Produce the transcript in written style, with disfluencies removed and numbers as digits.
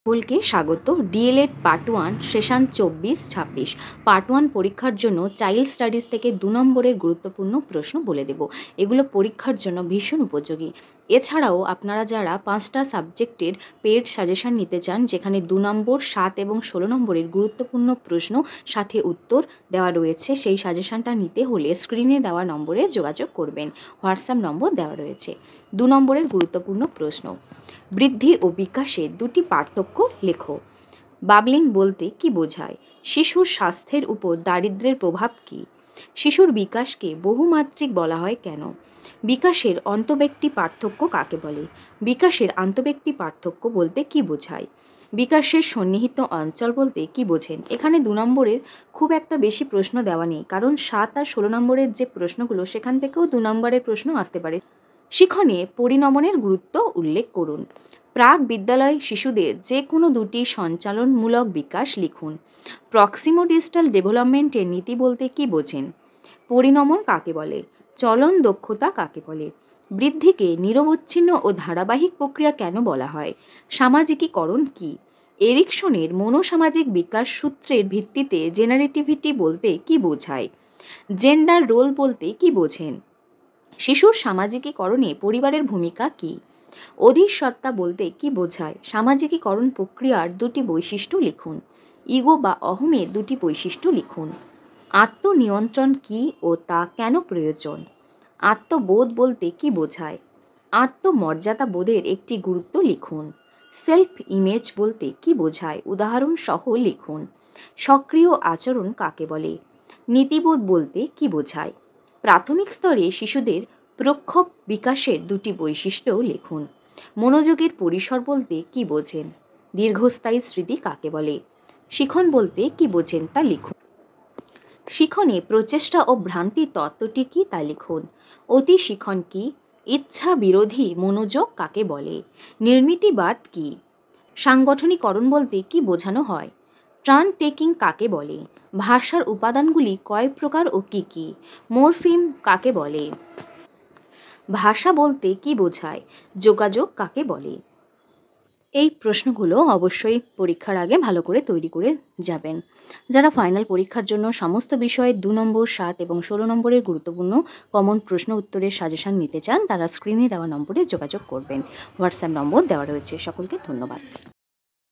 সকলকে স্বাগত। D.El.Ed part 1 session 24-26 part 1 পরীক্ষার জন্য চাইল্ড স্টাডিজ থেকে 2 নম্বরের গুরুত্বপূর্ণ প্রশ্ন বলে দেব। এগুলো পরীক্ষার জন্য ভীষণ উপযোগী। এছাড়াও আপনারা যারা 5টা সাবজেক্টের পেড সাজেশন নিতে চান, যেখানে 2 নম্বর, 7 এবং 16 নম্বরের গুরুত্বপূর্ণ প্রশ্ন সাথে উত্তর দেওয়া রয়েছে, সেই সাজেশনটা নিতে হলে স্ক্রিনে দেওয়া নম্বরে যোগাযোগ করবেন। হোয়াটসঅ্যাপ নম্বর দেওয়া রয়েছে। 2 নম্বরের গুরুত্বপূর্ণ প্রশ্ন, বৃদ্ধি ও বিকাশের দুটি পার্থক্য লেখো। বাবলিং বলতে কি বোঝায়? শিশুর স্বাস্থ্যের উপর দারিদ্র্যের প্রভাব কী? শিশুর বিকাশকে বহুমাত্রিক বলা হয় কেন? বিকাশের অন্তঃব্যক্তি পার্থক্য কাকে বলে? বিকাশের আন্তঃব্যক্তি পার্থক্য বলতে কি বোঝায়? বিকাশের সন্নিহিত অঞ্চল বলতে কি বোঝেন? এখানে 2 নম্বরের খুব একটা বেশি প্রশ্ন দেওয়া নেই, কারণ 7 আর 16 নম্বরের যে প্রশ্নগুলো, সেখান থেকেও 2 নম্বরের প্রশ্ন আসতে পারে। শিক্ষণে পরিণমনের গুরুত্ব উল্লেখ করুন। প্রাক বিদ্যালয় শিশুদের যে কোনো দুটি সঞ্চালনমূলক বিকাশ লিখুন। প্রক্সিমোডিস্টাল ডেভেলপমেন্টের নীতি বলতে কি বোঝেন? পরিণমন কাকে বলে? চলন দক্ষতা কাকে বলে? বৃদ্ধিকে নিরবচ্ছিন্ন ও ধারাবাহিক প্রক্রিয়া কেন বলা হয়? সামাজিকীকরণ কি? এরিকসনের মনোসামাজিক বিকাশ সূত্রের ভিত্তিতে জেনারেটিভিটি বলতে কি বোঝায়? জেন্ডার রোল বলতে কি বোঝেন? শিশুর সামাজিকীকরণে পরিবারের ভূমিকা কী? অধীশ্বরতা বলতে কি বোঝায়? সামাজিকীকরণ প্রক্রিয়ার দুটি বৈশিষ্ট্য লিখুন। ইগো বা অহমের দুটি বৈশিষ্ট্য লিখুন। আত্মনিয়ন্ত্রণ কী ও তা কেন প্রয়োজন? আত্মবোধ বলতে কি বোঝায়? আত্মমর্যাদা বোধের একটি গুরুত্ব লিখুন। সেলফ ইমেজ বলতে কি বোঝায়? উদাহরণ সহ লিখুন। সক্রিয় আচরণ কাকে বলে? নীতিবোধ বলতে কি বোঝায়? প্রাথমিক স্তরে শিশুদের প্রক্ষোভ বিকাশের দুটি বৈশিষ্ট্য লিখুন। মনোযোগের পরিসর বলতে কি বোঝেন? দীর্ঘস্থায়ী স্মৃতি কাকে বলে? শিখন বলতে কি বোঝেন তা লিখুন। শিখনে প্রচেষ্টা ও ভ্রান্তি তত্ত্বটি কি তা লিখুন। অতি শিখন কি? ইচ্ছা বিরোধী মনোযোগ কাকে বলে? নির্মিতিবাদ কি? সাংগঠনিকরণ বলতে কি বোঝানো হয়? টার্ন টেকিং কাকে বলে? ভাষার উপাদানগুলি কয় প্রকার ও কি কি? মরফিম কাকে বলে? ভাষা বলতে কি বোঝায়? যোগাযোগ কাকে বলে? এই প্রশ্নগুলো অবশ্যই পরীক্ষার আগে ভালো করে তৈরি করে যাবেন। যারা ফাইনাল পরীক্ষার জন্য সমস্ত বিষয়ে 2 নম্বর, 7 এবং 16 নম্বরের গুরুত্বপূর্ণ কমন প্রশ্ন উত্তরের সাজেশন নিতে চান, তারা স্ক্রিনে দেওয়া নম্বরে যোগাযোগ করবেন। হোয়াটসঅ্যাপ নম্বর দেওয়া রয়েছে। সকলকে ধন্যবাদ।